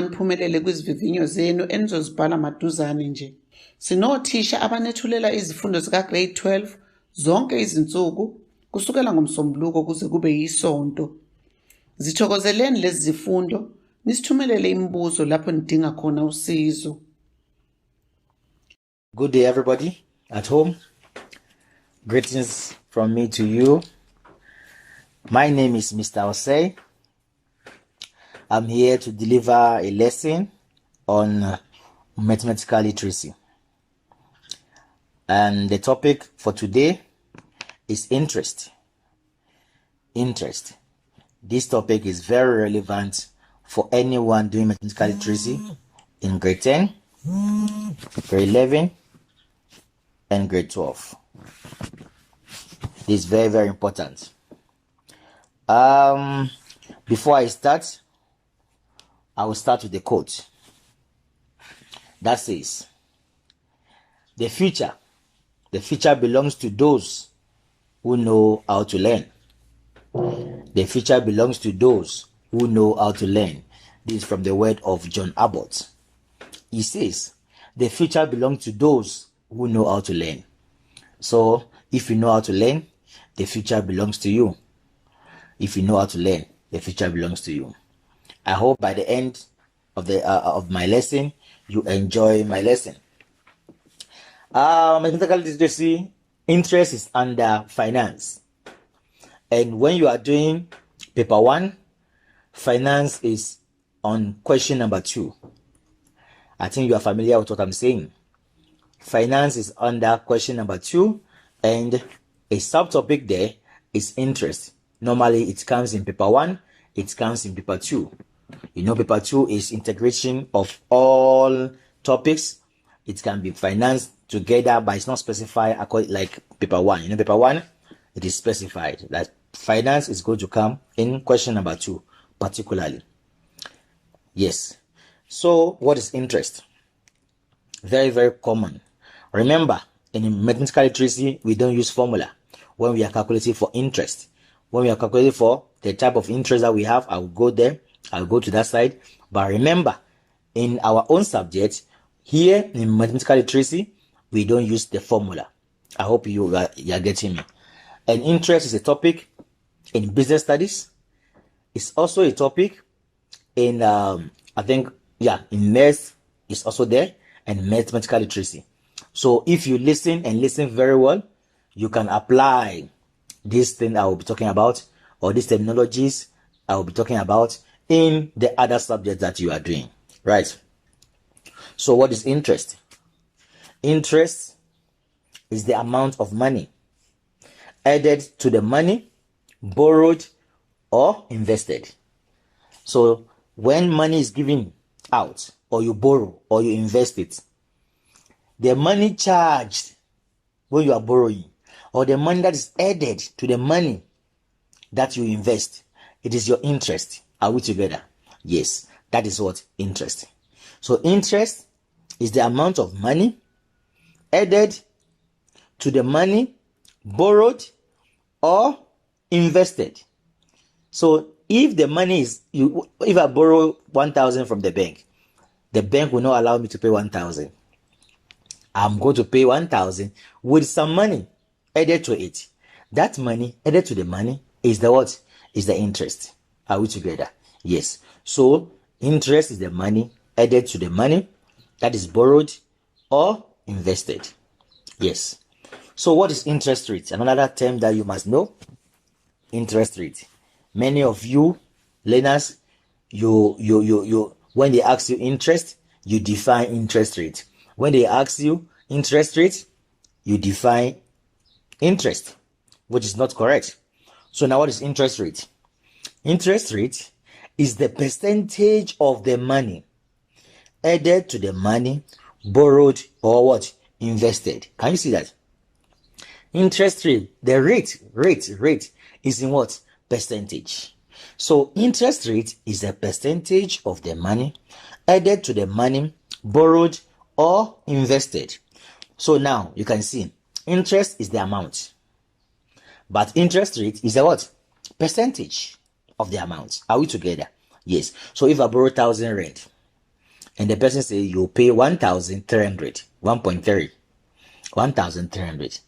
Niphumelele kwizivivinyo zenu enizozibhala maduzane nje. Sinothisha abanethulela izifundo zika-Grade 12 zonke izinsuku kusukela ngoMsombuluko kuze kube yiSonto. Zithokozeleni lezi zifundo, nisithumelele imibuzo lapho nidinga khona usizo. Good day, everybody at home. Greetings from me to you. My name is Mr. Osei. I'm here to deliver a lesson on mathematical literacy. And the topic for today is interest. Interest. This topic is very relevant for anyone doing mathematical literacy in grade 10, grade 11, and grade 12. This is very, very important. Before I start, I will start with the quote that says, the future belongs to those who know how to learn. The future belongs to those who know how to learn. This is from the word of John Abbott. He says, the future belongs to those who know how to learn. So, if you know how to learn, the future belongs to you. If you know how to learn, the future belongs to you. I hope by the end of my lesson, you enjoy my lesson. Mathematical literacy, interest is under finance. And when you are doing paper 1, finance is on question number 2. I think you are familiar with what I'm saying. Finance is under question number 2, and a subtopic there is interest. Normally, it comes in paper 1, it comes in paper 2. You know, paper 2 is integration of all topics. It can be financed together, but it's not specified like paper 1. You know, paper 1, it is specified that finance is going to come in question number 2, particularly. Yes. So, what is interest? Very, very common. Remember, in mathematical literacy, we don't use formula when we are calculating for interest. When we are calculating for the type of interest that we have, I will go there. I'll go to that side. But remember, in our own subject, here in mathematical literacy, we don't use the formula. I hope you are getting me. And interest is a topic in business studies. It's also a topic in, in math is also there, and mathematical literacy. So if you listen very well, you can apply this thing I will be talking about, or these terminologies I will be talking about in the other subjects that you are doing, right? So what is interest? Interest is the amount of money added to the money borrowed or invested. So when money is given out, or you borrow, or you invest it, the money charged when you are borrowing, or the money that is added to the money that you invest, it is your interest. Are we together? Yes, that is what interest. So interest is the amount of money added to the money borrowed or invested. So if the money is, if I borrow 1,000 from the bank will not allow me to pay 1,000. I'm going to pay 1,000 with some money added to it. That money added to the money is the what? Is the interest. Are we together? Yes. So interest is the money added to the money that is borrowed or invested. Yes. So what is interest rate? Another term that you must know. Interest rate. Many of you learners, you when they ask you interest, you define interest rate. When they ask you interest rate, you define interest, which is not correct. So now what is interest rate? Interest rate is the percentage of the money added to the money borrowed or what? Invested. Can you see that? Interest rate, the rate is in what? Percentage. So interest rate is a percentage of the money added to the money borrowed or invested. So now you can see interest is the amount, but interest rate is a what? Percentage of the amount. Are we together? Yes. So if I borrow 1,000 rand, and the person say you pay 1,300, 1.3, 1,300.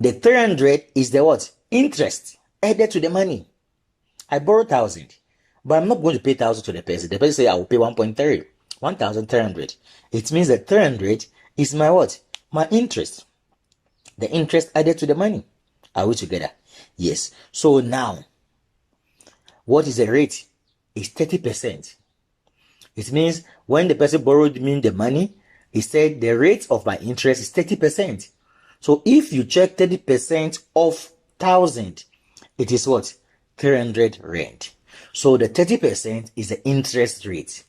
The 300 is the what? Interest added to the money. I borrow 1,000, but I'm not going to pay 1,000 to the person. The person say I will pay 1.3, 1,300. It means that 300 is my what? My interest. The interest added to the money. Are we together? Yes. So now, what is the rate? It's 30%. It means when the person borrowed me the money, he said the rate of my interest is 30%. So if you check 30% of 1,000, it is what? 300 rand. So the 30% is the interest rate.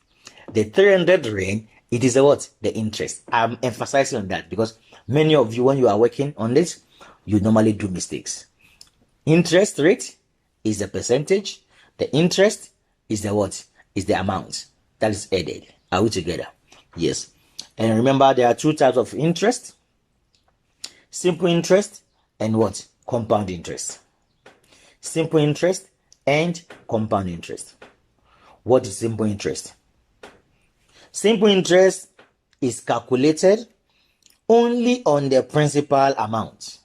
The 300 rand, it is a what? The interest. I'm emphasizing on that because many of you, when you are working on this, you normally do mistakes. Interest rate is the percentage. The interest is the what? Is the amount that is added. Are we together? Yes. And remember, there are two types of interest: simple interest and what? Compound interest. Simple interest and compound interest. What is simple interest? Simple interest is calculated only on the principal amount.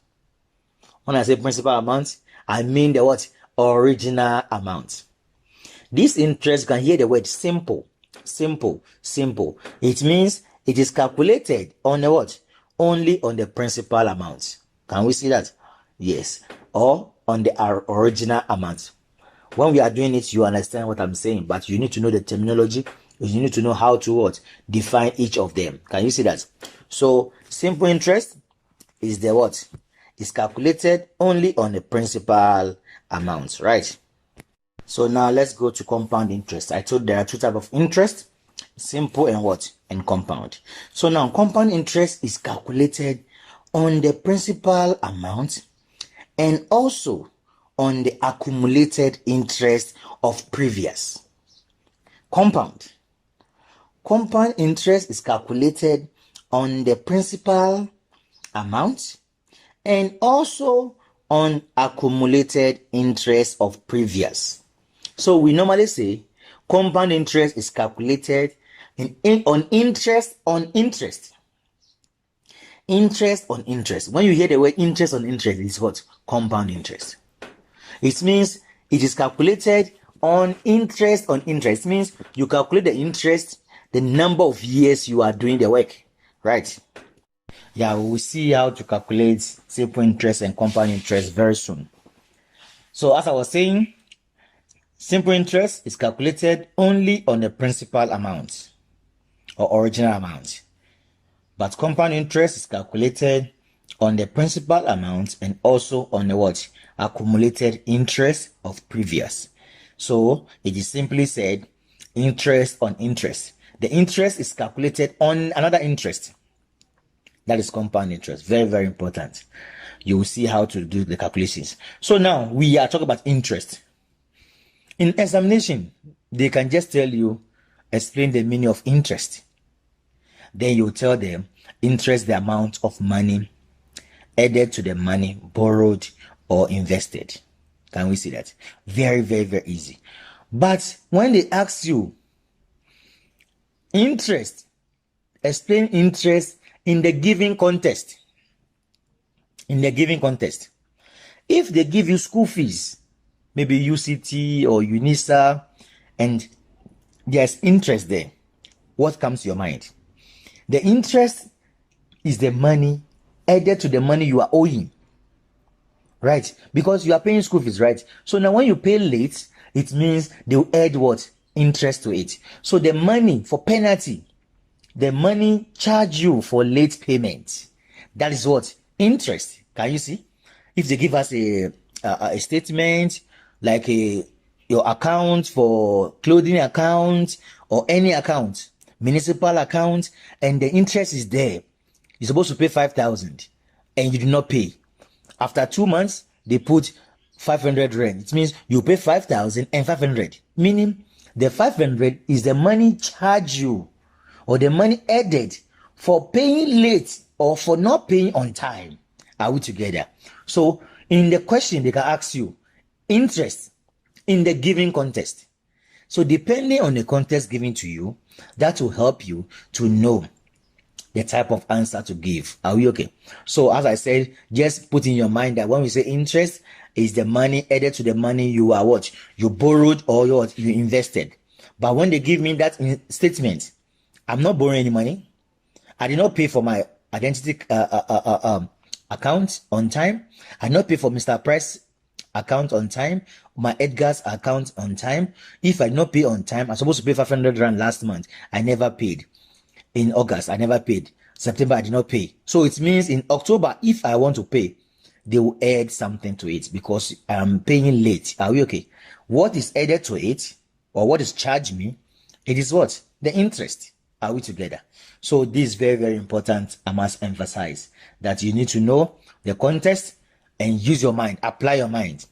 When I say principal amount, I mean the what? Original amount. This interest, you can hear the word simple. Simple. Simple. It means it is calculated on the what? Only on the principal amount. Can we see that? Yes. Or on the original amount. When we are doing it, you understand what I'm saying, but you need to know the terminology. You need to know how to what? Define each of them. Can you see that? So simple interest is the what? Is calculated only on the principal amount, right? So now let's go to compound interest. I told there are two types of interest: simple and what? And compound. So now compound interest is calculated on the principal amount and also on the accumulated interest of previous. Compound interest is calculated on the principal amount and also on accumulated interest of previous. So we normally say compound interest is calculated on interest on interest. Interest on interest. When you hear the word interest on interest, it's what? Compound interest. It means it is calculated on interest on interest. It means you calculate the interest, the number of years you are doing the work, right? Yeah, we will see how to calculate simple interest and compound interest very soon. So as I was saying, simple interest is calculated only on the principal amount or original amount. But compound interest is calculated on the principal amount and also on the what? Accumulated interest of previous. So it is simply said interest on interest. The interest is calculated on another interest. That is compound interest. Very, very important. You will see how to do the calculations. So now we are talking about interest. In examination, they can just tell you, explain the meaning of interest. Then you tell them interest, the amount of money added to the money borrowed or invested. Can we see that? Very, very, very easy. But when they ask you interest, explain interest in the given context. In the given context. If they give you school fees, maybe UCT or UNISA, and there's interest there, what comes to your mind? The interest is the money added to the money you are owing, right? Because you are paying school fees, right? So now when you pay late, it means they will add what? Interest to it. So the money for penalty, the money charge you for late payment, that is what? Interest. Can you see? If they give us a statement like your account for clothing account or any account, municipal account, and the interest is there, you're supposed to pay 5,000 and you do not pay. After 2 months, they put 500 rand. It means you pay 5,000 and 500, meaning the 500 is the money charged you or the money added for paying late or for not paying on time. Are we together? So in the question, they can ask you interest in the given context. So depending on the context given to you, that will help you to know the type of answer to give. Are we okay? So as I said, just put in your mind that when we say interest, is the money added to the money you are what? You borrowed or you invested. But when they give me that statement, I'm not borrowing any money. I did not pay for my identity account on time. I did not pay for Mr. Price account on time, my Edgar's account on time. If I did not pay on time, I'm supposed to pay 500 rand last month. I never paid. In August, I never paid. September, I did not pay. So it means in October, if I want to pay, they will add something to it because I'm paying late. Are we okay? What is added to it or what is charged me? It is what? The interest. Are we together? So this is very, very important. I must emphasize that you need to know the context and use your mind, apply your mind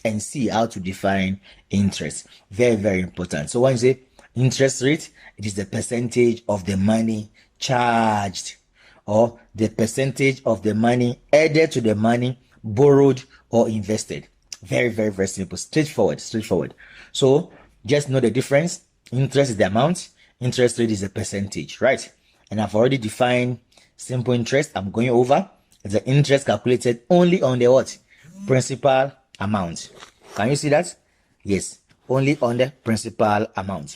and see how to define interest. Very, very important. So when you say interest rate, it is the percentage of the money charged or the percentage of the money added to the money borrowed or invested. Very, very, very simple. Straightforward. So just know the difference. Interest is the amount. Interest rate is a percentage, right? And I've already defined simple interest. I'm going over. It's the interest calculated only on the what? Principal amount. Can you see that? Yes. Only on the principal amount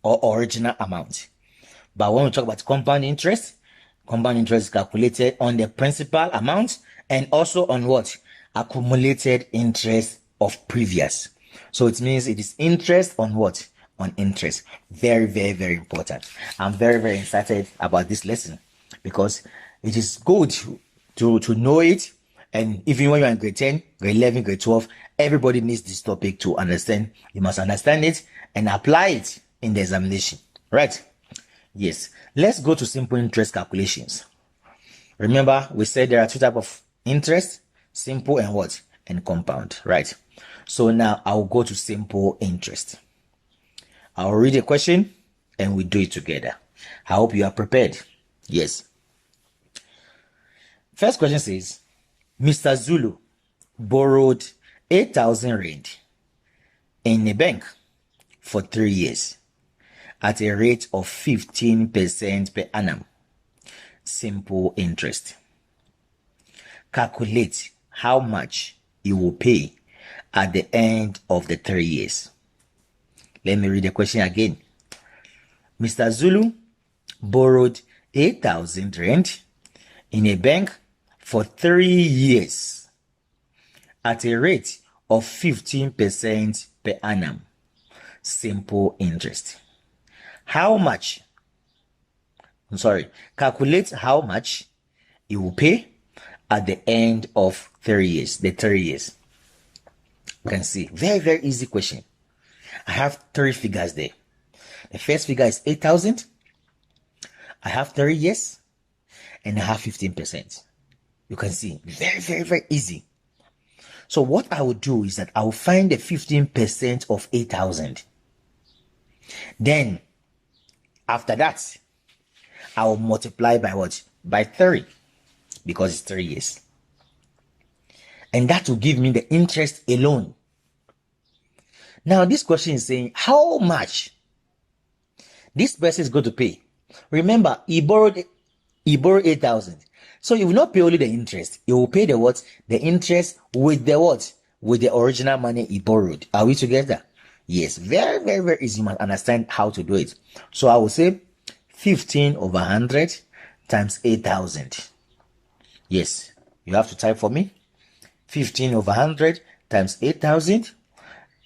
or original amount. But when we talk about compound interest is calculated on the principal amount and also on what? Accumulated interest of previous. So it means it is interest on what? On interest. Very, very, very important. I'm very, very excited about this lesson because it is good to know it. And even when you're in grade 10, grade 11, grade 12, everybody needs this topic to understand. You must understand it and apply it in the examination, right? Yes. Let's go to simple interest calculations. Remember, we said there are two types of interest, simple and what? And compound, right? So now I'll go to simple interest. I'll read a question and we do it together. I hope you are prepared. Yes. First question says, Mr. Zulu borrowed 8,000 rand in a bank for 3 years at a rate of 15% per annum. Simple interest. Calculate how much you will pay at the end of the 3 years. Let me read the question again. Mr. Zulu borrowed 8,000 rand in a bank for 3 years at a rate of 15% per annum. Simple interest. Calculate how much you will pay at the end of 3 years. The 3 years. You can see, very, very easy question. I have 3 figures there. The first figure is 8,000. I have 3 years and I have 15%. You can see, very, very, very easy. So what I will do is that I will find the 15% of 8,000. Then, after that, I will multiply by what? By 3, because it's 3 years. And that will give me the interest alone. Now, this question is saying, how much this person is going to pay? Remember, he borrowed 8,000. So you will not pay only the interest. You will pay the what? The interest with the what? With the original money he borrowed. Are we together? Yes. Very, very, very easy. You must understand how to do it. So I will say 15 over 100 times 8,000. Yes. You have to type for me. 15 over 100 times 8,000.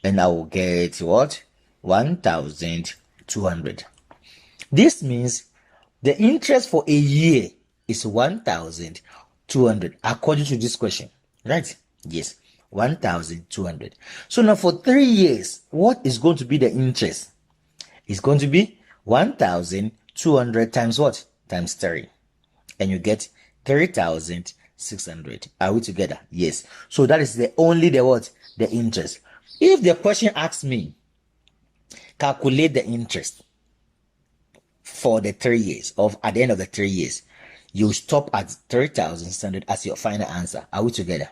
And I will get what? 1,200. This means the interest for a year is 1,200 according to this question, right? Yes, 1,200. So now for 3 years, what is going to be the interest? It's going to be 1,200 times what? Times 3. And you get 3,600. Are we together? Yes. So that is the what? The interest. If the question asks me, calculate the interest for the 3 years, of at the end of the 3 years, you stop at 3,600 as your final answer. Are we together?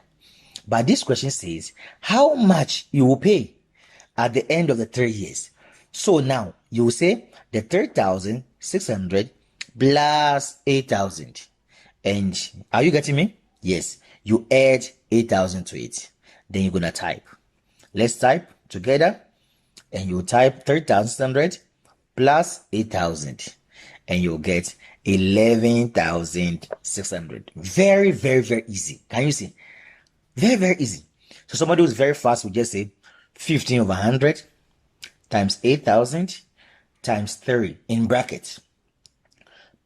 But this question says, how much you will pay at the end of the 3 years? So now you will say the 3,600 plus 8,000. And are you getting me? Yes. You add 8,000 to it. Then you're going to type. Let's type together. And you type 3,600 plus 8,000. And you'll get 11,600. Very, very, very easy. Can you see? Very, very easy. So somebody who's very fast will just say 15 over 100 times 8,000 times 3 in brackets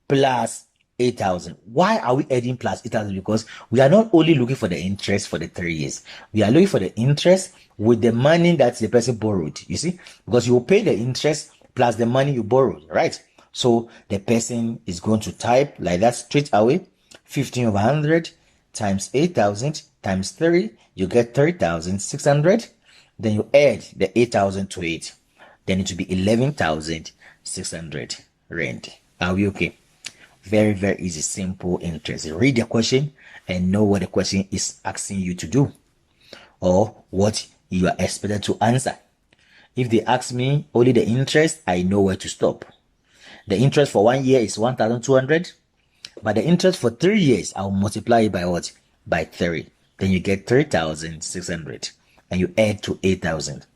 plus 8,000. Why are we adding plus 8,000? Because we are not only looking for the interest for the 3 years. We are looking for the interest with the money that the person borrowed. You see? Because you will pay the interest plus the money you borrowed, right? So the person is going to type like that straight away. 15 over 100 times 8,000 times 3. You get 3,600. Then you add the 8,000 to it. Then it will be 11,600 rand. Are we okay? Very, very easy, simple interest. Read the question and know what the question is asking you to do or what you are expected to answer. If they ask me only the interest, I know where to stop. The interest for 1 year is 1,200, but the interest for 3 years, I'll multiply it by what? By 3. Then you get 3,600 and you add to 8,000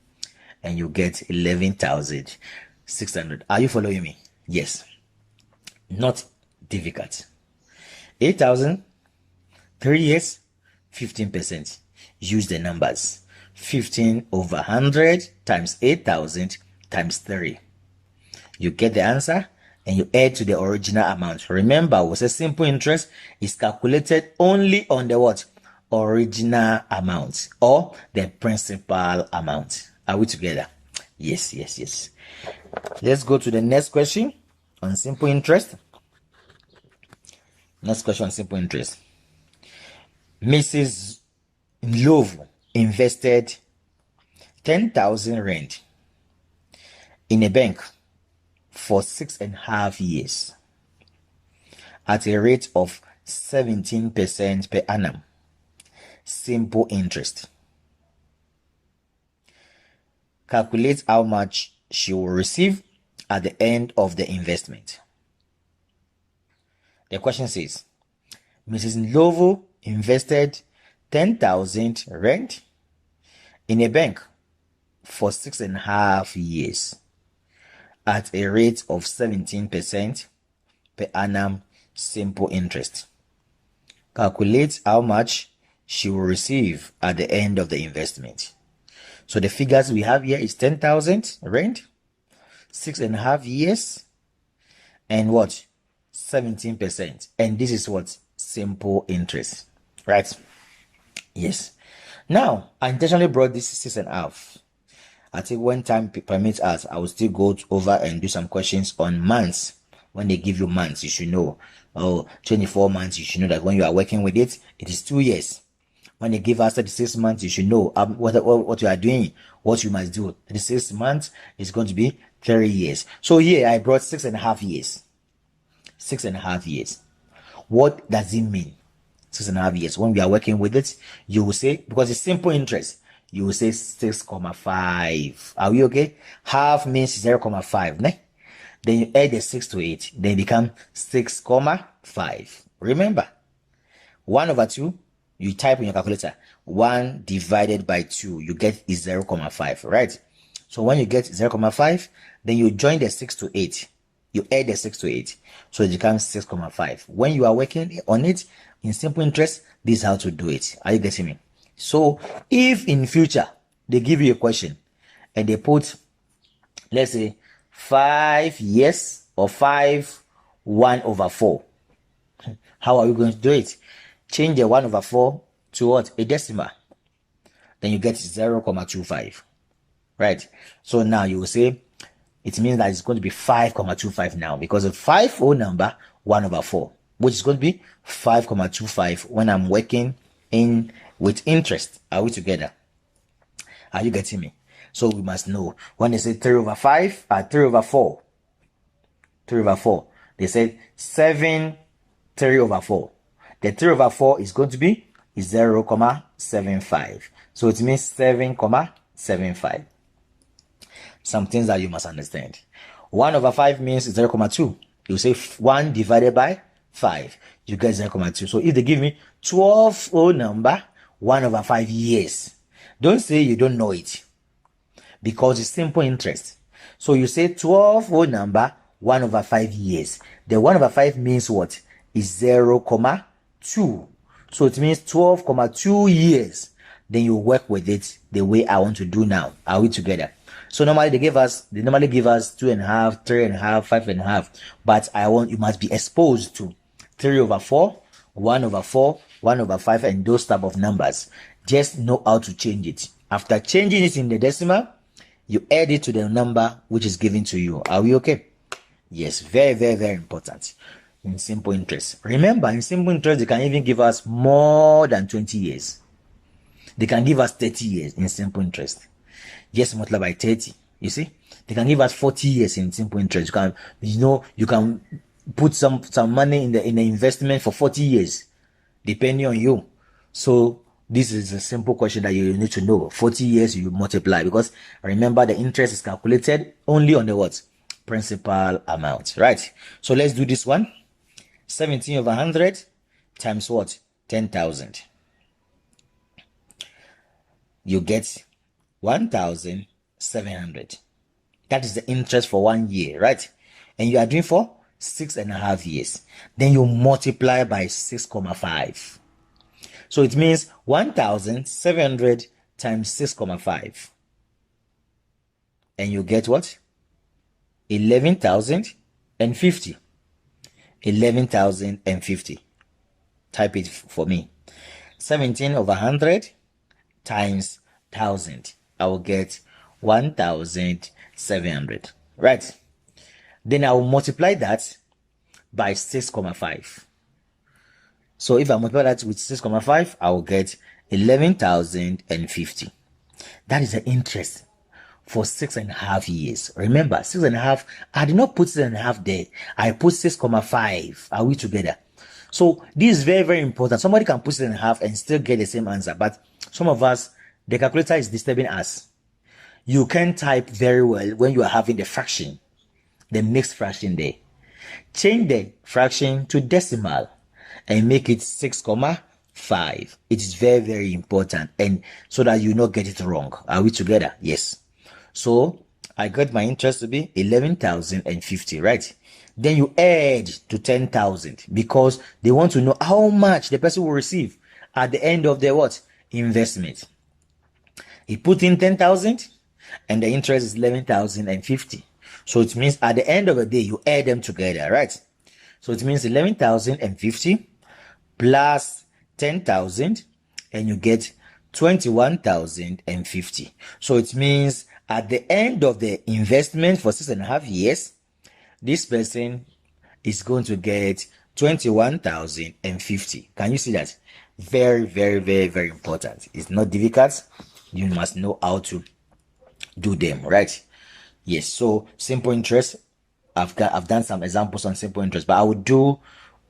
and you get 11,600. Are you following me? Yes. Not difficult. 8,000, 3 years, 15%. Use the numbers. 15 over 100 times 8,000 times 3. You get the answer and you add to the original amount. Remember, with a simple interest is calculated only on the what? Original amount or the principal amount. Are we together? Yes, yes, yes. Let's go to the next question on simple interest. Next question on simple interest. Mrs. Ndlovu invested 10,000 rand in a bank for 6.5 years at a rate of 17% per annum. Simple interest. Calculate how much she will receive at the end of the investment. The question says, Mrs. Ndlovu invested 10,000 rand in a bank for 6.5 years at a rate of 17% per annum simple interest. Calculate how much she will receive at the end of the investment. So the figures we have here is 10,000 rand, 6.5 years, and what? 17%. And this is what? Simple interest. Right? Yes. Now, I intentionally brought this 6.5. I think when time permits us, I will still go over and do some questions on months. When they give you months, you should know. Oh, 24 months, you should know that when you are working with it, it is 2 years. When they give us 36 months, you should know what you are doing, what you must do. 36 months is going to be 3 years. So here I brought 6.5 years. 6.5 years. What does it mean? 6.5 years. When we are working with it, you will say, because it's simple interest, you will say 6,5. Are we okay? Half means 0,5. Ne? Then you add the 6 to it. Then it becomes 6,5. Remember, 1 over 2, you type in your calculator. 1 divided by 2, you get is 0,5, right? So when you get 0,5, then you join the 6 to 8. You add the 6 to 8. So it becomes 6,5. When you are working on it in simple interest, this is how to do it. Are you getting me? So if in future they give you a question and they put, let's say, 5 years or 1 over 4, how are you going to do it? Change the 1 over 4 to what? A decimal. Then you get 0,25. Right? So now you will say, it means that it's going to be 5,25 now, because of 5 whole number 1 over 4, which is going to be 5,25 when I'm working in with interest. Are we together? Are you getting me? So we must know when they say 3 over 5 or 3 over 4. 3 over 4. They said 7 3 over 4. The 3 over 4 is going to be 0,75. So it means 7,75. some things that you must understand. 1 over 5 means 0.2. You say 1 divided by 5. You get 0.2. So if they give me 12 whole number, 1 over 5 years. Don't say you don't know it, because it's simple interest. So you say 12 whole number, 1 over 5 years. The 1 over 5 means what? Is 0.2. So it means 12.2 years. Then you work with it the way I want to do now. Are we together? So normally they normally give us 2.5, 3.5, 5.5. But you must be exposed to 3 over 4, 1 over 4, 1 over 5, and those type of numbers. Just know how to change it. After changing it in the decimal, you add it to the number which is given to you. Are we okay? Yes, very, very, very important in simple interest. Remember, in simple interest, they can even give us more than 20 years. They can give us 30 years in simple interest. Just multiply by 30. You see, they can give us 40 years in simple interest. You can put some money in the investment for 40 years, depending on you. So this is a simple question that you need to know. 40 years you multiply, because remember the interest is calculated only on the what? Principal amount, right? So let's do this one. 17 over 100 times what? 10,000. You get 1,700. That is the interest for 1 year, right? And you are doing for 6.5 years. Then you multiply by 6.5. So it means 1,700 times 6.5. And you get what? 11,050. 11,050. Type it for me. 17 over 100 times 1,000. I will get 1,700. Right. Then I will multiply that by 6.5. So if I multiply that with 6.5, I will get 11,050. That is the interest for 6.5 years. Remember, 6.5, I did not put 6.5 there. I put 6.5. Are we together? So this is very, very important. Somebody can put 6.5 and still get the same answer. But some of us, the calculator is disturbing us. You can type very well when you are having the fraction, the mixed fraction there. Change the fraction to decimal and make it 6.5. It is very, very important, and so that you not get it wrong. Are we together? Yes. So I got my interest to be 11,050, right? Then you add to 10,000, because they want to know how much the person will receive at the end of the what? Investment. He put in 10,000 and the interest is 11,050. So it means at the end of the day, you add them together, right? So it means 11,050 plus 10,000 and you get 21,050. So it means at the end of the investment for 6.5 years, this person is going to get 21,050. Can you see that? Very, very, very, very important. It's not difficult. You must know how to do them, right? Yes. So simple interest, I've done some examples on simple interest, but I would do,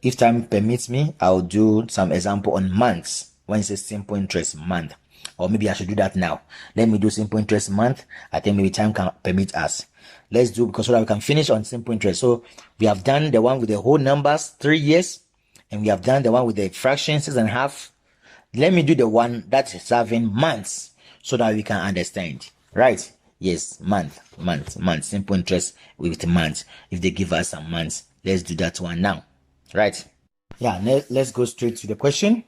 if time permits me, I'll do some example on months. When it says simple interest month, or maybe I should do that now. Let me do simple interest month. I think maybe time can permit us. Let's do, because so that we can finish on simple interest. So we have done the one with the whole numbers, 3 years, and we have done the one with the fraction, 6.5. Let me do the one that is having months, so that we can understand, right? Yes, month, simple interest with months. If they give us some months, let's do that one now, right? Yeah, let's go straight to the question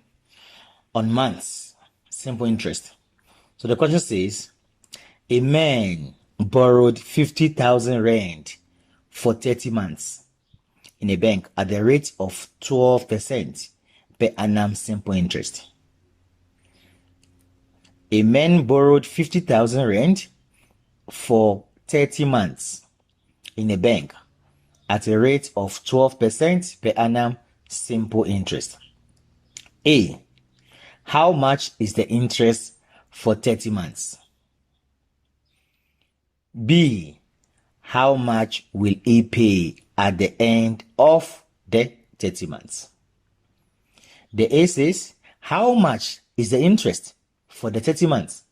on months, simple interest. So the question says, a man borrowed 50,000 rand for 30 months in a bank at the rate of 12% per annum simple interest. A man borrowed 50,000 rand for 30 months in a bank at a rate of 12% per annum simple interest. A. How much is the interest for 30 months? B. How much will he pay at the end of the 30 months? The A says, how much is the interest for the 30 months?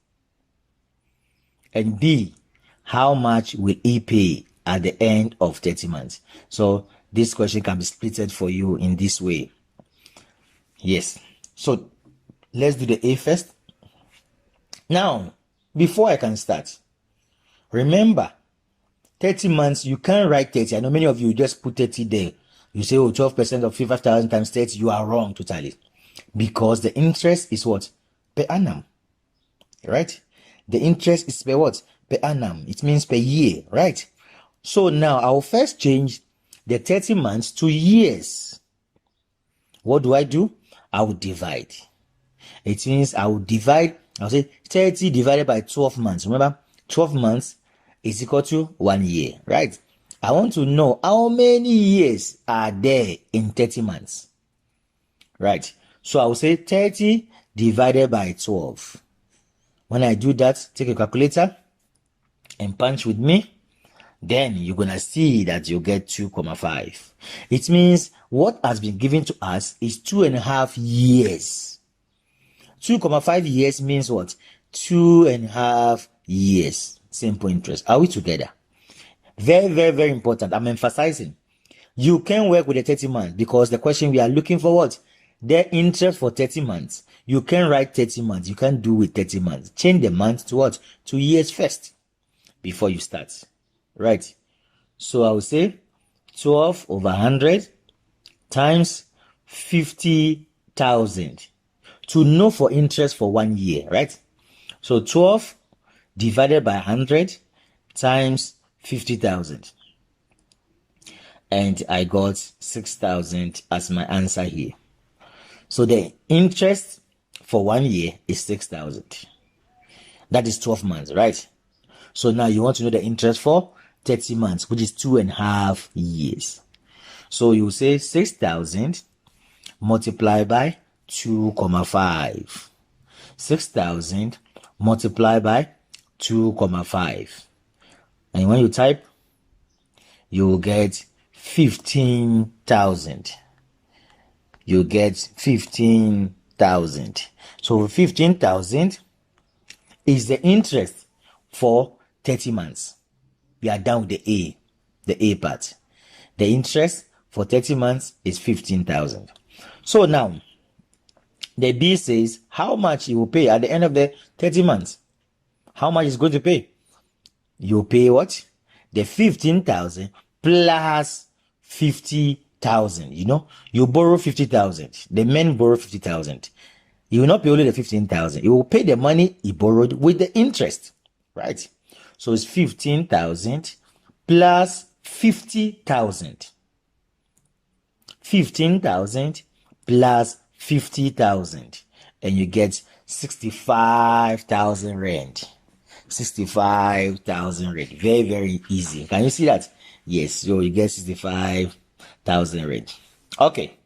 And B, how much will he pay at the end of 30 months? So this question can be splitted for you in this way. Yes. So let's do the A first. Now, before I can start, remember, 30 months, you can't write 30. I know many of you just put 30 there. You say, oh, 12% of 5,000 times 30. You are wrong totally. Because the interest is what? Per annum. Right? The interest is per what? Per annum. It means per year. Right? So now, I'll first change the 30 months to years. What do? I will divide. It means I will divide. I'll say 30 divided by 12 months. Remember, 12 months is equal to 1 year, right? I want to know how many years are there in 30 months, right? So I will say 30 divided by 12. When I do that, take a calculator and punch with me. Then you're going to see that you get 2,5. It means what has been given to us is 2.5 years. 2,5 years means what? 2.5 years. Simple interest. Are we together? Very, very, very important. I'm emphasizing. You can work with the 30 months because the question we are looking for what? The interest for 30 months. You can write 30 months. You can do with 30 months. Change the months to what? To years first before you start. Right? So I will say 12 over 100 times 50,000 to know for interest for 1 year, right? So 12 divided by 100 times 50,000. And I got 6,000 as my answer here. So the interest for 1 year is 6,000. That is 12 months, right? So now you want to know the interest for 30 months, which is 2.5 years. So you say 6,000 multiplied by 2,5. 6,000 multiplied by 2,5. And when you type, you will get 15,000. You get 15,000. So 15,000 is the interest for 30 months. We are down with the A part. The interest for 30 months is 15,000. So now, the B says how much you will pay at the end of the 30 months. How much is going to pay? You pay what? The 15,000 plus 50,000. You know, you borrow 50,000. The men borrow 50,000. You will not pay only the 15,000. You will pay the money he borrowed with the interest, right? So it's 15,000 plus 50,000. 15,000 plus 50,000. And you get 65,000 rand. 65,000 rand. Very, very easy. Can you see that? Yes. So you get 65,000 rand. Okay.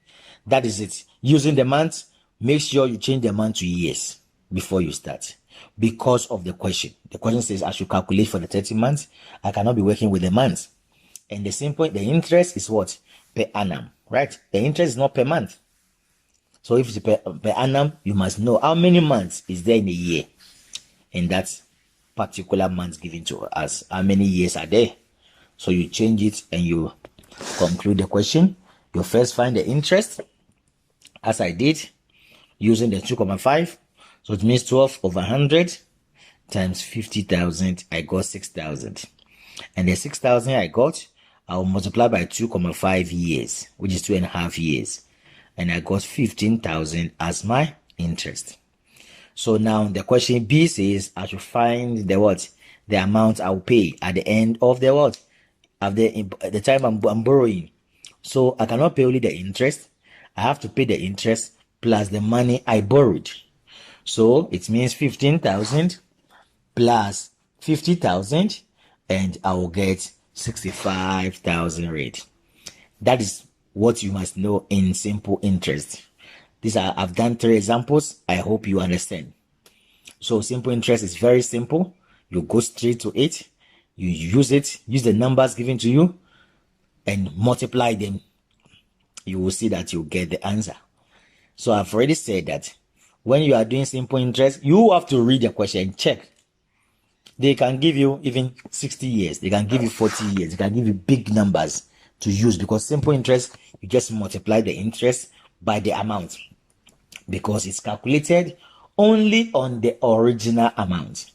That is it. Using the months, make sure you change the month to years before you start. Because of the question. The question says I should calculate for the 30 months. I cannot be working with the months. And the same point, the interest is what? Per annum. Right? The interest is not per month. So if it's per annum, you must know how many months is there in a year. And that particular month given to us. How many years are there? So you change it and you conclude the question. You first find the interest, as I did, using the 2,5. So it means 12 over 100 times 50,000. I got 6,000. And the 6,000 I got, I will multiply by 2,5 years, which is 2.5 years. And I got 15,000 as my interest. So now the question B says I should find the what? The amount I will pay at the end of the what? At the time I'm borrowing. So I cannot pay only the interest. I have to pay the interest plus the money I borrowed. So it means 15,000 plus 50,000 and I will get 65,000 rate. That is what you must know in simple interest. I've done 3 examples. I hope you understand. So simple interest is very simple. You go straight to it. You use it. Use the numbers given to you and multiply them. You will see that you get the answer. So I've already said that when you are doing simple interest, you have to read the question and check They can give you even 60 years. They can give you 40 years. They can give you big numbers to use, because simple interest, you just multiply the interest by the amount, because it's calculated only on the original amount.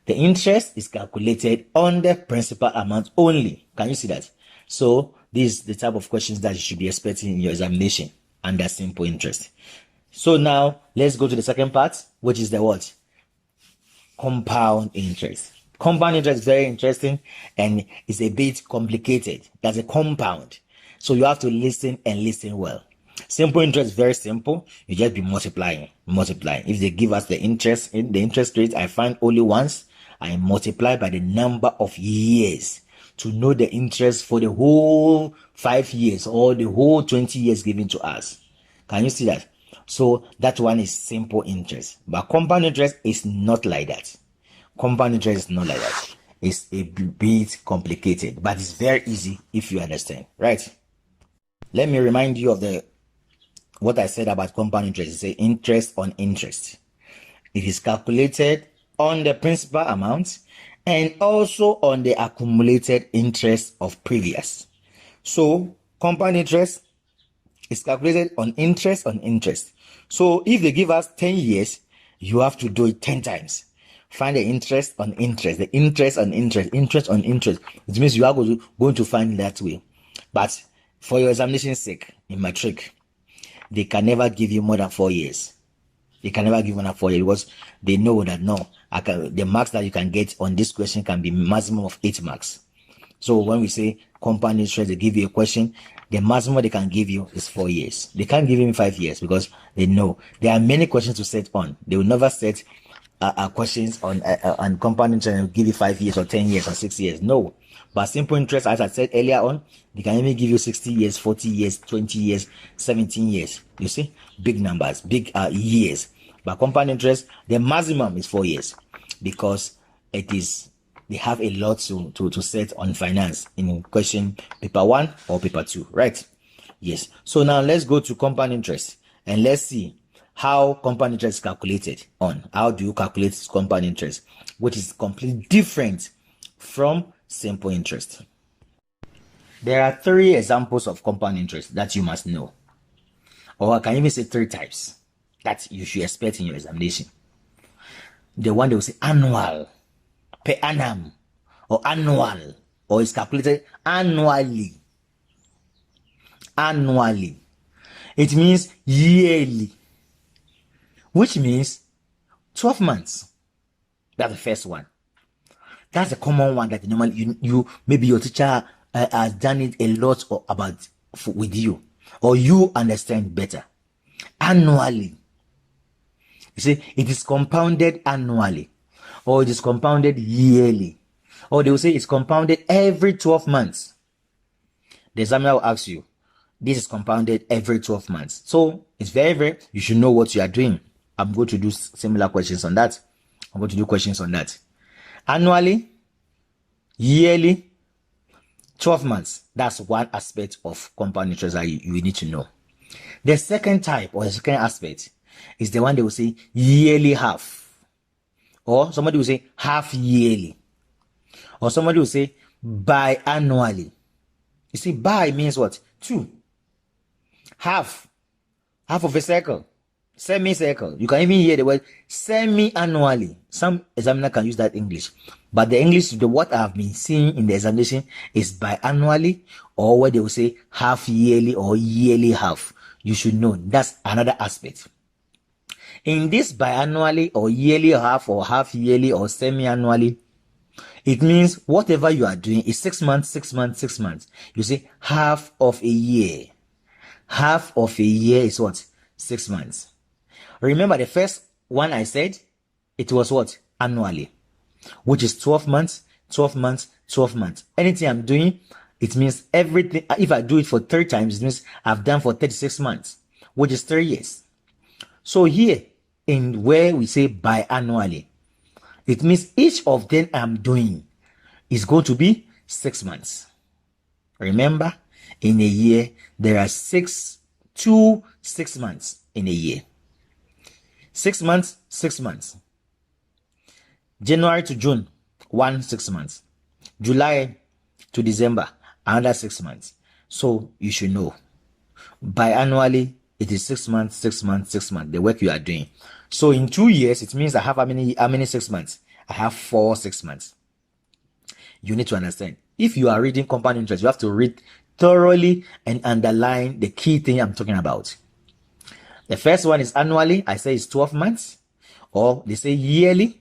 The interest is calculated on the principal amount only. Can you see that? So this is the type of questions that you should be expecting in your examination under simple interest. So now let's go to the second part, which is the what? Compound interest. Compound interest is very interesting and it's a bit complicated. That's a compound. So you have to listen and listen well. Simple interest is very simple. You just be multiplying. If they give us the interest rate, I find only once. I multiply by the number of years to know the interest for the whole 5 years or the whole 20 years given to us. Can you see that? So that one is simple interest. But compound interest is not like that. Compound interest is not like that. It's a bit complicated, but it's very easy if you understand, right? Let me remind you of what I said about compound interest. It's interest on interest. It is calculated on the principal amount and also on the accumulated interest of previous. So compound interest is calculated on interest on interest. So if they give us 10 years, you have to do it 10 times. Find the interest on interest, the interest on interest, interest on interest. It means you are going to find it that way. But for your examination sake, in matric, they can never give you more than 4 years. They can never give more than 4 years because they know that the marks that you can get on this question can be maximum of 8 marks. So when we say compound interest, they give you a question, the maximum they can give you is 4 years. They can't give you 5 years because they know there are many questions to set on. They will never set questions on compound interest and give you 5 years or 10 years or 6 years. No. But simple interest, as I said earlier on, they can even give you 60 years, 40 years, 20 years, 17 years. You see? Big numbers, big years. But compound interest, the maximum is 4 years because they have a lot to set on finance in question paper 1 or paper 2, right? Yes. So now let's go to compound interest and let's see how compound interest is calculated on. How do you calculate compound interest, which is completely different from simple interest. There are 3 examples of compound interest that you must know. Or I can even say 3 types that you should expect in your examination. The one they will say annual, per annum, or annual, or it's calculated annually. Annually. It means yearly, which means 12 months. That's the first one. That's a common one that normally you maybe your teacher has done it a lot with you, or you understand better. Annually. You see, it is compounded annually, or it is compounded yearly, or they will say it's compounded every 12 months. The examiner will ask you, this is compounded every 12 months. So it's very, you should know what you are doing. I'm going to do similar questions on that. I'm going to do questions on that. Annually, yearly, 12 months. That's one aspect of compound interest that you need to know. The second type or the second aspect is the one they will say yearly half. Or somebody will say half yearly. Or somebody will say biannually. You see, bi means what? 2. Half of a circle. Semicircle. You can even hear the word semi-annually. Some examiner can use that English. But the English, what I've been seeing in the examination is biannually, or what they will say half yearly or yearly half. You should know that's another aspect. In this biannually or yearly half or half yearly or semi-annually, it means whatever you are doing is 6 months, 6 months, 6 months. You say half of a year. Half of a year is what? 6 months. Remember the first one I said, it was what? Annually, which is 12 months, 12 months, 12 months. Anything I'm doing, it means everything. If I do it for 3 times, it means I've done for 36 months, which is 3 years. So here, in where we say biannually, it means each of them I'm doing is going to be 6 months. Remember, in a year, there are 6 months in a year. 6 months, 6 months. January to June, 6 months. July to December, another 6 months. So you should know. Biannually, it is 6 months, 6 months, 6 months, the work you are doing. So in 2 years, it means I have how many 6 months? I have 4 6 months. You need to understand. If you are reading compound interest, you have to read thoroughly and underline the key thing I'm talking about. The first one is annually. I say it's 12 months, or they say yearly.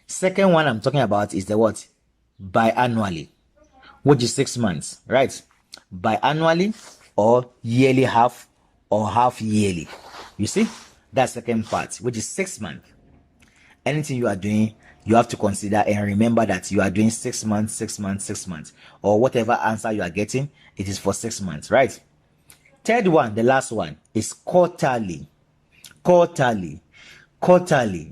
Second one I'm talking about is the what? Biannually, which is 6 months, right? Biannually or yearly half or half yearly. You see, that second part, which is 6 months. Anything you are doing, you have to consider and remember that you are doing 6 months, 6 months, 6 months, or whatever answer you are getting, it is for 6 months, right? Third one, the last one, is quarterly. Quarterly.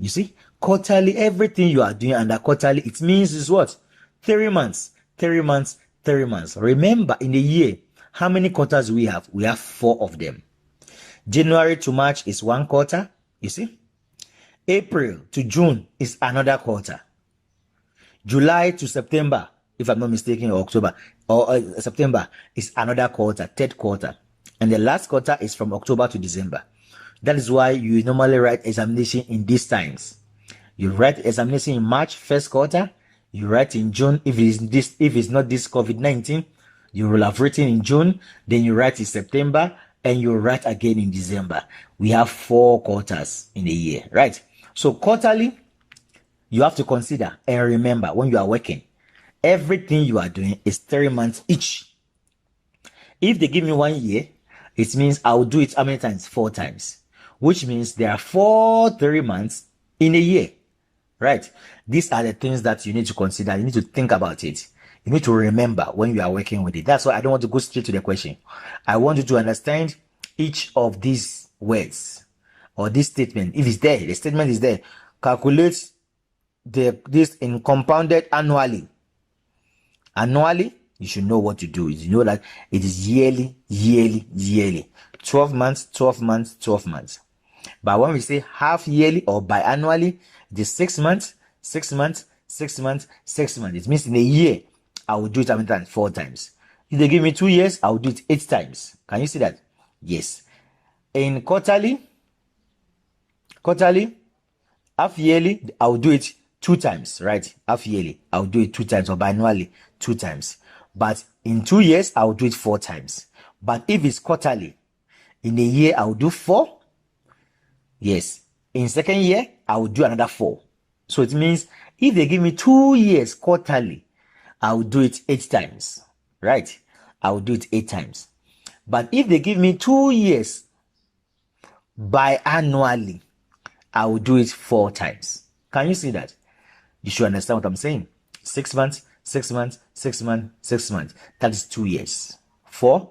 You see, quarterly, everything you are doing under quarterly, it means is what? 3 months, 3 months, 3 months. Remember, in a year, how many quarters we have? We have 4 of them. January to March is 1 quarter, you see. April to June is another quarter. July to September, if I'm not mistaken, or October, or September is another quarter, 3rd quarter. And the last quarter is from October to December. That is why you normally write examination in these times. You write examination in March, 1st quarter. You write in June, if it's not this COVID-19, you will have written in June, then you write in September, and you write again in December. We have 4 quarters in a year, right? So quarterly, you have to consider and remember when you are working, everything you are doing is 3 months each. If they give me 1 year, it means I'll do it how many times? 4 times, which means there are 3 months in a year, right? These are the things that you need to consider. You need to think about it. You need to remember when you are working with it. That's why I don't want to go straight to the question. I want you to understand each of these words or this statement. If it's there, the statement is there. Calculate this in compounded annually. Annually, you should know what to do. You know that it is yearly. 12 months, 12 months, 12 months. But when we say half yearly or biannually, it is 6 months, 6 months, 6 months, 6 months. It means in a year, I will do it how many times? 4 times. If they give me 2 years, I will do it 8 times. Can you see that? Yes. In quarterly, half yearly, I will do it 2 times, right? Half yearly, I will do it 2 times, or biannually, 2 times. But in 2 years, I will do it 4 times. But if it's quarterly, in a year, I will do 4. Yes. In second year, I will do another 4. So it means if they give me 2 years quarterly, I will do it 8 times, right? I will do it 8 times. But if they give me 2 years biannually, I will do it 4 times. Can you see that? You should understand what I'm saying. 6 months, 6 months, 6 months, 6 months. That is 2 years. 4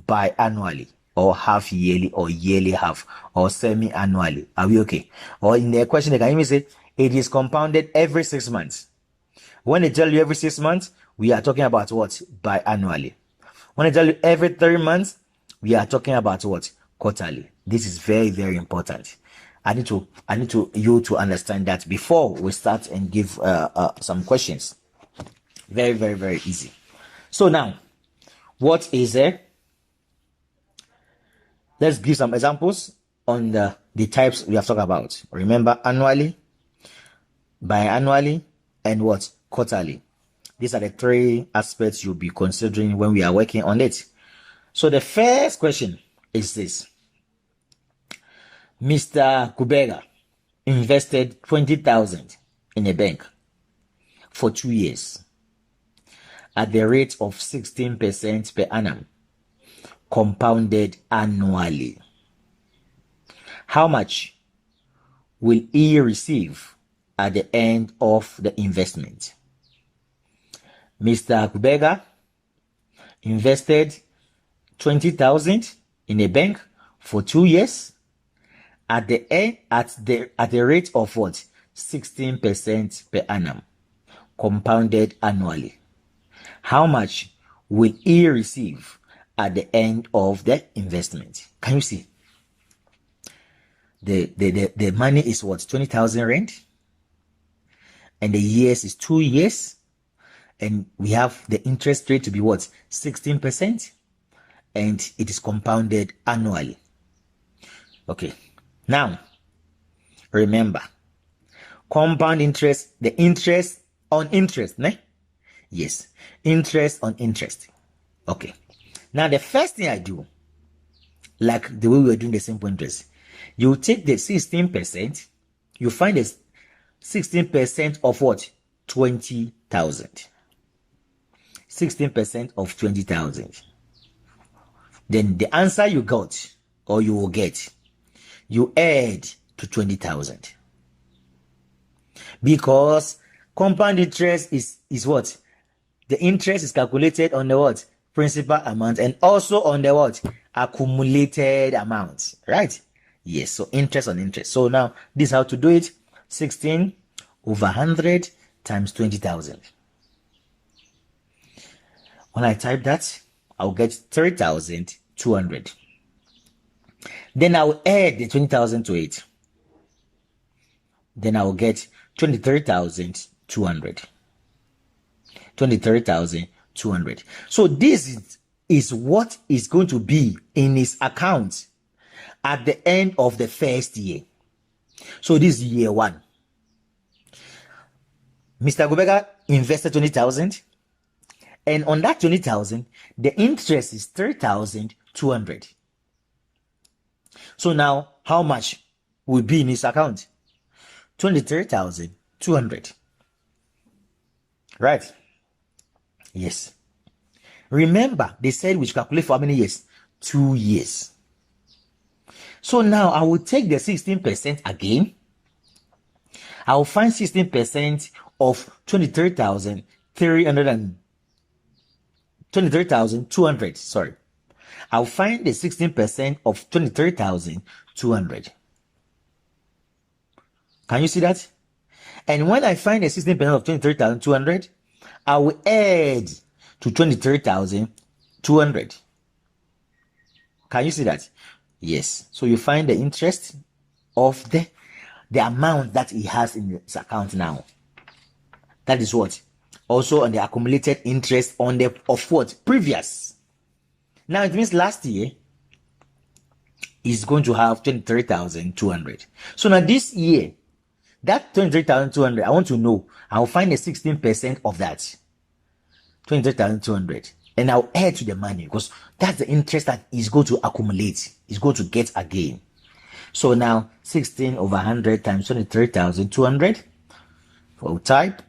biannually, or half yearly, or yearly half, or semi-annually. Are we okay? Or in the question, they can even say it is compounded every 6 months. When they tell you every 6 months, we are talking about what? Biannually. When they tell you every 3 months, we are talking about what? Quarterly. This is very, very important. I need you to understand that before we start and give some questions. Very, very, very easy. So now, what is it? Let's give some examples on the types we have talked about. Remember, annually, biannually, and what? Quarterly. These are the 3 aspects you'll be considering when we are working on it. So the first question is this. Mr. Kubega invested 20,000 in a bank for 2 years at the rate of 16% per annum, compounded annually. How much will he receive at the end of the investment? Mr. Kubega invested 20,000 in a bank for 2 years at the rate of what? 16% per annum, compounded annually. How much will he receive at the end of the investment? Can you see? The money is what? 20,000 rand. and the years is 2 years, and we have the interest rate to be what? 16%, and it is compounded annually. Okay, now remember, compound interest, the interest on interest, ne? Yes, interest on interest. Okay, now the first thing I do, like the way we were doing the simple interest, you take the 16%, you find the 16% of what? 20,000. 16% of 20,000. Then the answer you got, or you will get, you add to 20,000. Because compound interest is what? The interest is calculated on the what? Principal amount, and also on the what? Accumulated amount, right? Yes, so interest on interest. So now this is how to do it. 16 over 100 times 20,000. When I type that, I'll get 3,200. Then I'll add the 20,000 to it. Then I'll get 23,200. 23,200. So this is what is going to be in his account at the end of the first year. So this is year 1. Mr. Gubega invested 20,000, and on that 20,000, the interest is 3,200. So now, how much will be in his account? 23,200. Right? Yes. Remember, they said we should calculate for how many years? 2 years. So now I will take the 16% again. I will find 16% of 23,200. Sorry. I'll find the 16% of 23,200. Can you see that? And when I find the 16% of 23,200, I will add to 23,200. Can you see that? Yes. So you find the interest of the amount that he has in his account now. That is what? Also on the accumulated interest on the of what? Previous. Now it means last year is going to have 23,200. So now this year, that 23,200, I want to know. I'll find the 16% of that. 23,200. And I'll add to the money, because that's the interest that is going to accumulate. Is going to get again. So now 16 over 100 times 23,200. I'll type,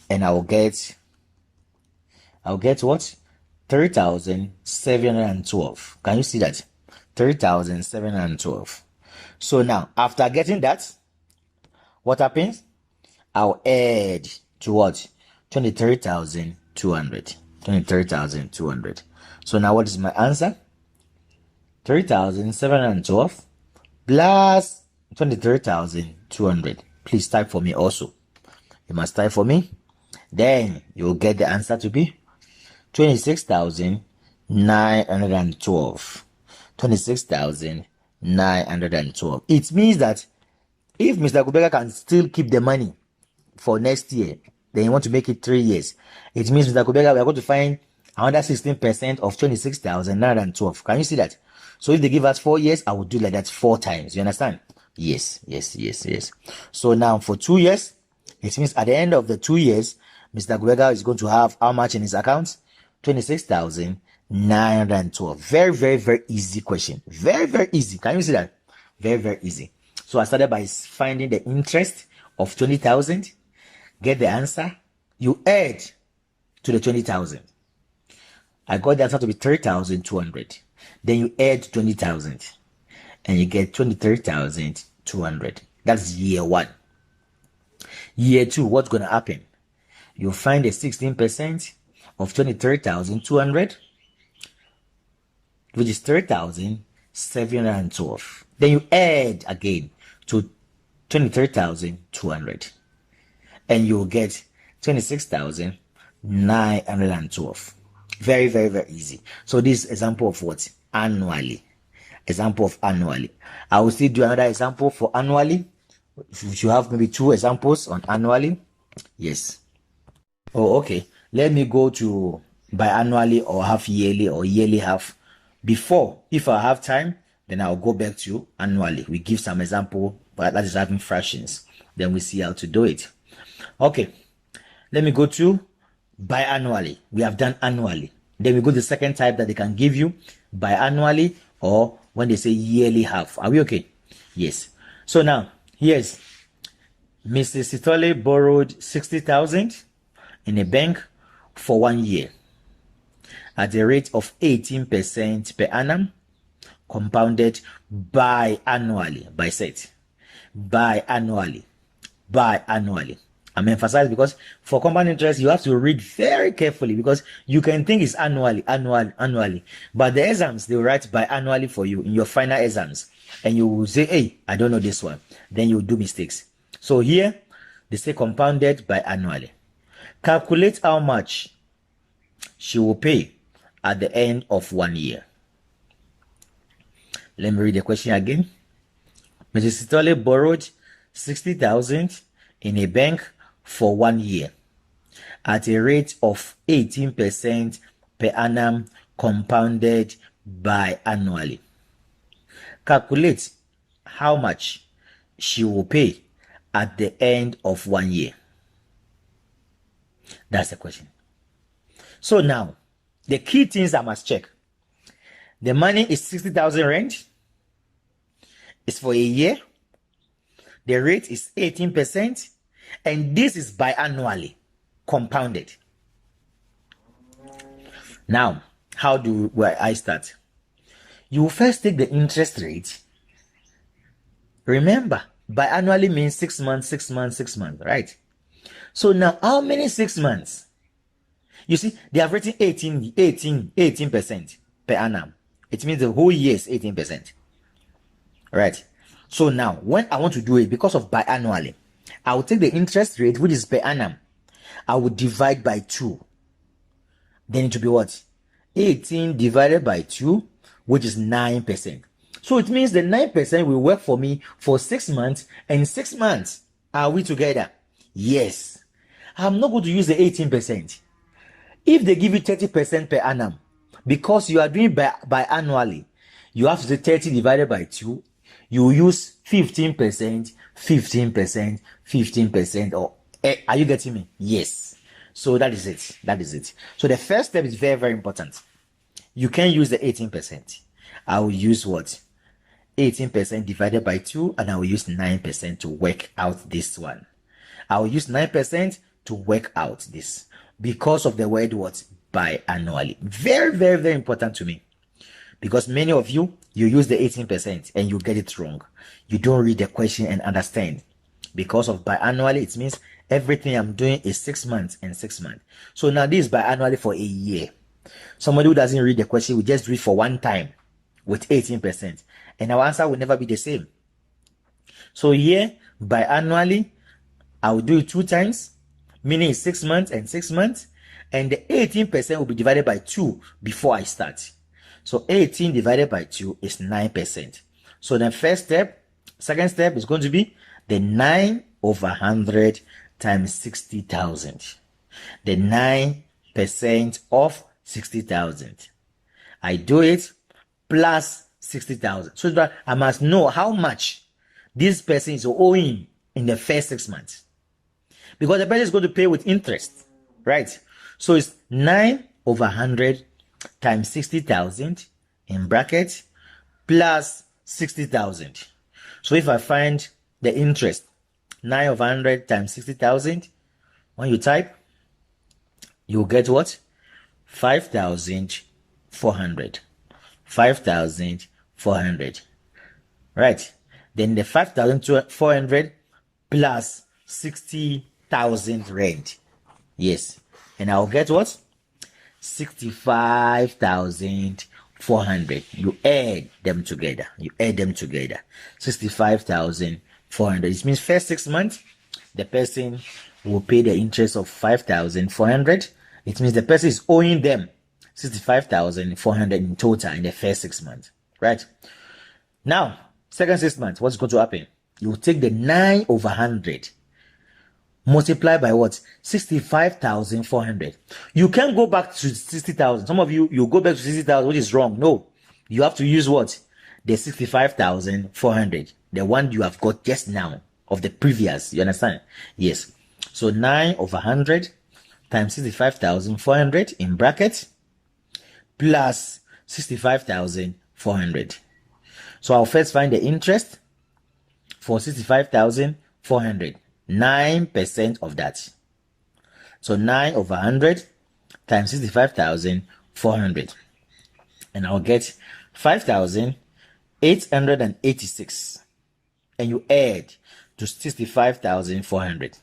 and I'll get what? 3,712. Can you see that? 3,712. So now, after getting that, what happens? I'll add to what? 23,200. 23,200. So now what is my answer? 3,712 plus 23,200. Please type for me also. You must type for me. Then you'll get the answer to be 26,912. 26,912. It means that if Mr. Gubega can still keep the money for next year, then you want to make it 3 years. It means, Mr. Gubega, we are going to find another 16% of 26,912. Can you see that? So if they give us 4 years, I will do like that 4 times. You understand? Yes. So now for 2 years, it means at the end of the 2 years, Mr. Gubega is going to have how much in his account? 26,912. Very, very, very easy question. Very, very easy. Can you see that? Very, very easy. So I started by finding the interest of 20,000. Get the answer. You add to the 20,000. I got the answer to be 3,200. Then you add 20,000. And you get 23,200. That's year 1. Year 2, what's going to happen? You'll find the 16% of 23,200, which is 3,712. Then you add again to 23,200. And you'll get 26,912. Very, very, very easy. So this example of what? Annually. Example of annually. I will still do another example for annually. You should have maybe 2 examples on annually. Yes. Oh, okay. Let me go to biannually or half yearly or yearly half. Before, if I have time, then I'll go back to annually. We give some example, but that is having fractions. Then we see how to do it. Okay. Let me go to biannually. We have done annually. Then we go to the second type that they can give you, biannually, or when they say yearly half. Are we okay? Yes. So now, here's Mrs. Ithala borrowed 60,000 in a bank for 1 year at a rate of 18% per annum, compounded biannually, by set. Biannually. I'm emphasizing because for compound interest, you have to read very carefully because you can think it's annually. But the exams, they will write biannually for you in your final exams. And you will say, hey, I don't know this one. Then you will do mistakes. So here, they say compounded biannually. Calculate how much she will pay at the end of 1 year. Let me read the question again. Mrs. Ithala borrowed 60,000 in a bank for 1 year at a rate of 18% per annum, compounded biannually. Calculate how much she will pay at the end of 1 year. That's the question. So now, the key things I must check. The money is 60,000 rand. It's for a year. The rate is 18%. And this is biannually compounded. Now, how do I start? You first take the interest rate. Remember, biannually means 6 months, 6 months, 6 months, right? So now, how many 6 months? You see, they have written 18% per annum. It means the whole year is 18%. Right? So now, when I want to do it, because of biannually, I will take the interest rate, which is per annum. I will divide by 2. Then it will be what? 18 divided by 2, which is 9%. So it means the 9% will work for me for 6 months, and 6 months. Are we together? Yes. I'm not going to use the 18%. If they give you 30% per annum, because you are doing biannually, you have to say 30 divided by 2. You use 15%, 15%, or are you getting me? Yes. So that is it. That is it. So the first step is very, very important. You can use the 18%. I will use what? 18% divided by 2, and I will use 9% to work out this one. I will use 9% to work out this because of the word what? Biannually. Very, very, very important to me. Because many of you use the 18% and you get it wrong. You don't read the question and understand. Because of biannually, it means everything I'm doing is 6 months and 6 months. So now this is biannually for a year. Somebody who doesn't read the question will just do it for one time with 18%. And our answer will never be the same. So here, biannually, I will do it 2 times, meaning 6 months and 6 months. And the 18% will be divided by 2 before I start. So 18 divided by 2 is 9%. So the first step, second step is going to be the 9 over 100 times 60,000. The 9% of 60,000. I do it plus 60,000. So that I must know how much this person is owing in the first 6 months. Because the person is going to pay with interest, right? So it's 9 over 100 times 60,000 in brackets plus 60,000. So if I find the interest, 9 over 100 times 60,000, when you type, you get what? 5,400. 5,400. Right. Then the 5,400 plus 60,000 rand. Yes. And I'll get what? 65,400. You add them together. 65,400. It means first 6 months, the person will pay the interest of 5,400. It means the person is owing them 65,400 in total in the first 6 months. Right? Now, second 6 months, what's going to happen? You take the 9 over 100 multiply by what? 65,400. You can't go back to 60,000. Some of you go back to 60,000, which is wrong. No, you have to use what? The 65,400, the one you have got just now of the previous. You understand? Yes. So 9 over 100 times 65,400 in bracket plus 65,400. So I'll first find the interest for 65,400. 9% of that. So 9 over 100 times 65,400. And I'll get 5,886. And you add to 65,400.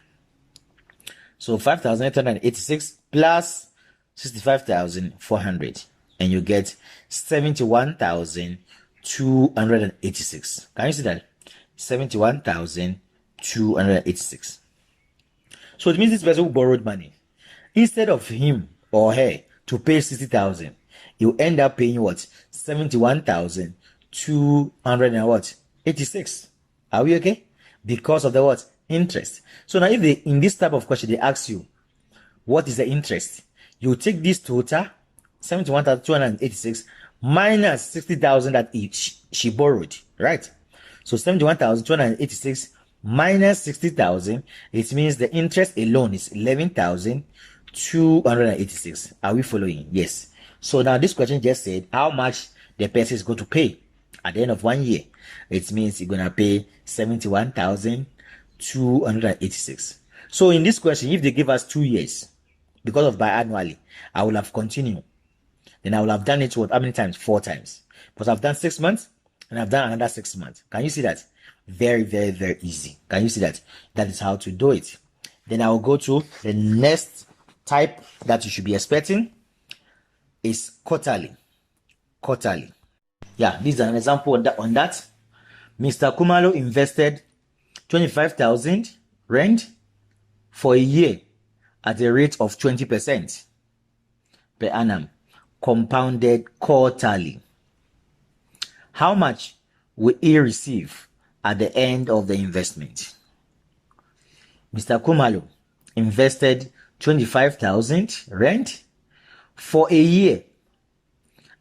So 5,886 plus 65,400. And you get 71,286. Can you see that? 71,286. So it means this person who borrowed money, instead of him or her to pay 60,000, you end up paying what? 71,286. Are we okay? Because of the what? Interest. So now if they, in this type of question, they ask you, what is the interest? You take this total, 71,286 minus 60,000 that she borrowed, right? So 71,286 minus 60,000, it means the interest alone is 11,286. Are we following? Yes. So now this question just said how much the person is going to pay at the end of 1 year. It means you're going to pay 71,286. So in this question, if they give us 2 years, because of biannually, I will have continued. Then I will have done it what? How many times? 4 times. Because I've done 6 months and I've done another 6 months. Can you see that? Very, very, very easy. Can you see that? That is how to do it. Then I will go to the next type that you should be expecting is quarterly. Quarterly. Yeah, this is an example on that. Mr. Kumalo invested 25,000 rand for a year at a rate of 20% per annum, compounded quarterly. How much will he receive at the end of the investment? Mr. Kumalo invested 25,000 rand for a year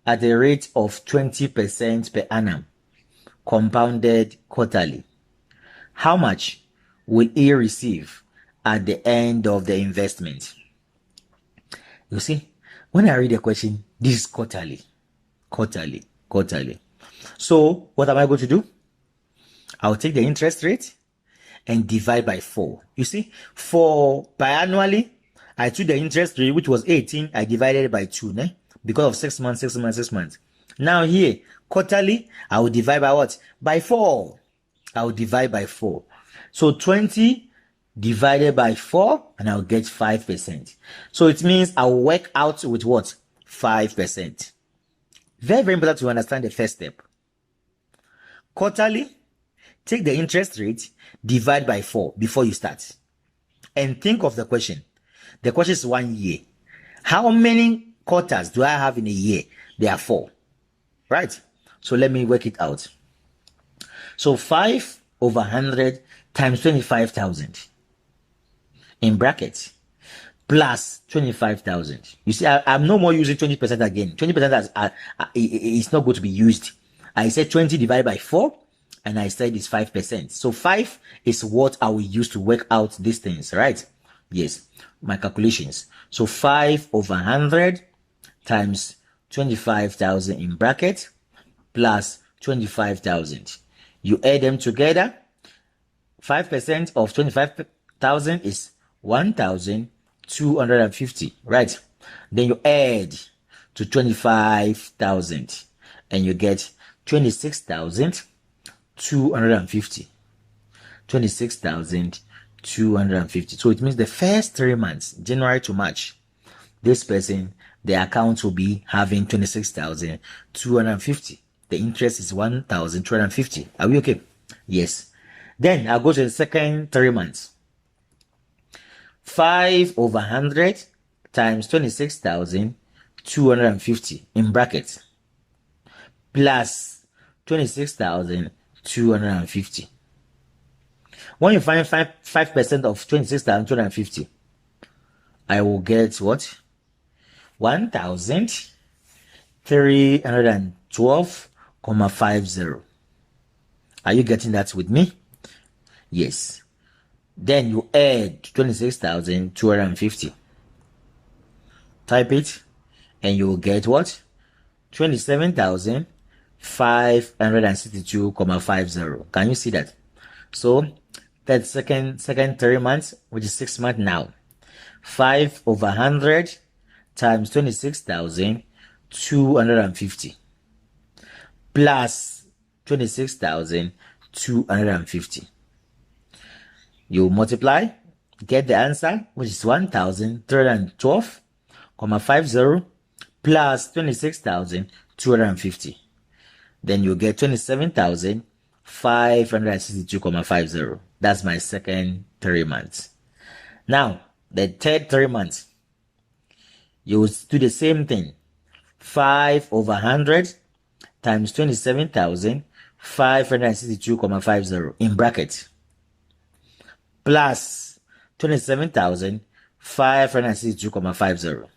at a rate of 20% per annum, compounded quarterly. How much will he receive at the end of the investment? You see, when I read the question, this is quarterly. Quarterly. Quarterly. So what am I going to do? I'll take the interest rate and divide by 4. You see, for biannually, I took the interest rate, which was 18, I divided it by 2, né? Because of 6 months, 6 months, 6 months. Now here, quarterly, I will divide by what? By 4. I will divide by 4. So 20 divided by 4, and I'll get 5%. So it means I'll work out with what? 5%. Very, very important to understand the first step. Quarterly, take the interest rate, divide by 4 before you start. And think of the question. The question is 1 year. How many quarters do I have in a year? There are 4. Right? So let me work it out. So 5 over 100 times 25,000 in brackets plus 25,000. You see, I'm no more using 20% again. 20% is not going to be used. I said 20 divided by 4, and I said it's 5%. So 5 is what I will use to work out these things, right? Yes, my calculations. So 5 over 100 times 25,000 in bracket plus 25,000. You add them together. 5% of 25,000 is 1,250, right? Then you add to 25,000 and you get 26,250. 26,250. So it means the first 3 months, January to March, this person, the account will be having 26,250. The interest is 1,250. Are we okay? Yes. Then I'll go to the second 3 months. 5 over 100 times 26,250 in brackets plus 26,250. When you find 5% of 26,250, I will get what? 1,312,50. Are you getting that with me? Yes. Then you add 26,250. Type it and you will get what? 27,562,50. Can you see that? So that's second 3 months, which is 6 months now. 5 over 100 times 26,250 plus 26,250. You multiply, get the answer, which is 1,312,50 plus 26,250. Then you get 27,562,50. That's my second 3 months. Now, the third 3 months, you will do the same thing. 5 over 100 times 27,562,50 in bracket plus 27,562,50.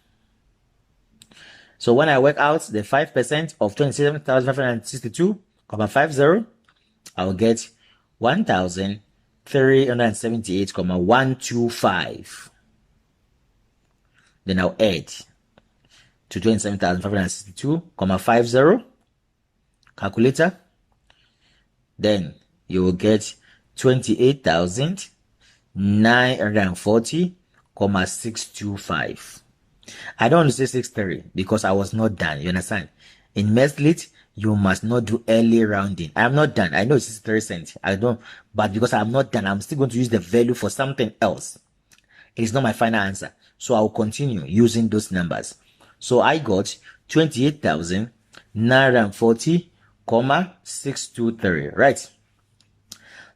So when I work out the 5% of 27,562,50, I'll get 1,378,125. Then I'll add to 27,562,50 calculator. Then you will get 28,940,625. I don't want to say 630 because I was not done. You understand? In Meslit, you must not do early rounding. I'm not done. I know it's 30 cents. I don't, but because I'm not done, I'm still going to use the value for something else. It is not my final answer. So I'll continue using those numbers. So I got 28,940,623, right?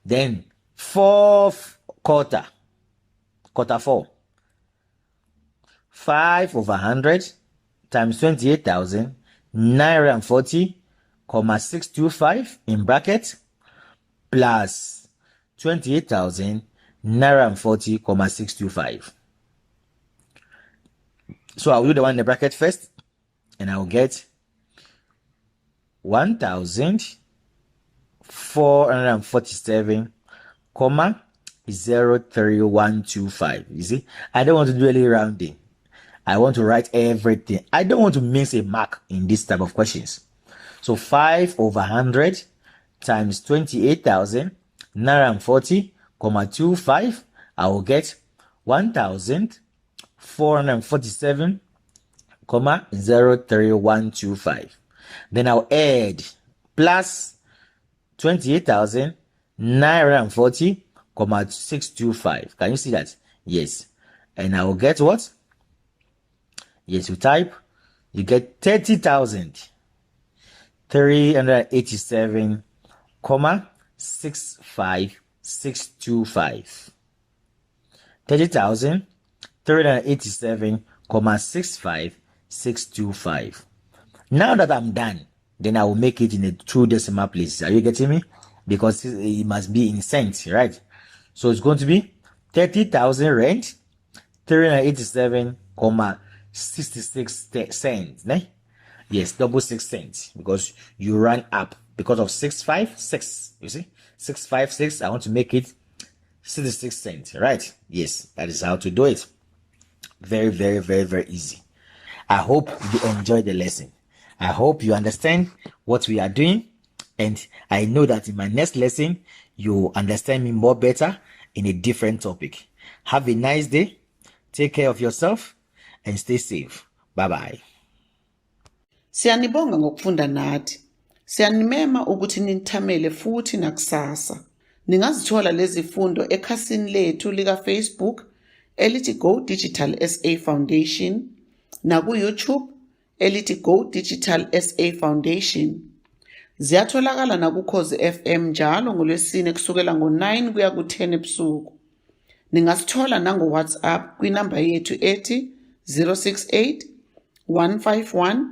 Then fourth quarter 4. 5 over 100 times 28,940,625 in bracket plus 28,940,625. So I'll do the one in the bracket first, and I'll get 1,447,03125. You see, I don't want to do any rounding. I want to write everything. I don't want to miss a mark in this type of questions. So 5 over 100 times 28,940,25, I will get 1,447,03125. Then I'll add plus 28,940,625. Can you see that? Yes. And I will get what? Yes, you type, you get 30,387,65625. 30,387,65625. Now that I'm done, then I will make it in a true decimal places. Are you getting me? Because it must be in cents, right? So it's going to be 30,000 rand, 387,66 cents. Ne? Yes, double 6 cents because you run up because of 656. You see, 656. I want to make it 66 cents, right? Yes, that is how to do it. Very, very, very, very easy. I hope you enjoy the lesson. I hope you understand what we are doing, and I know that in my next lesson you understand me more better in a different topic. Have a nice day. Take care of yourself and stay safe. Bye bye. Siyanibonga ngokufunda nathi. Siyanimema ukuthi nithamele futhi nakusasa. Ningazithola lezi zifundo ekhasini lethu lika Facebook elithi Go Digital SA Foundation na ku YouTube elithi Go Digital SA Foundation. Ziyatholakala na ku Khosi FM njalo ngoLwesine kusukela ngo9 kuya ku10 ebusuku. Ningasithola nango WhatsApp kwinamba yethu ethi 068 151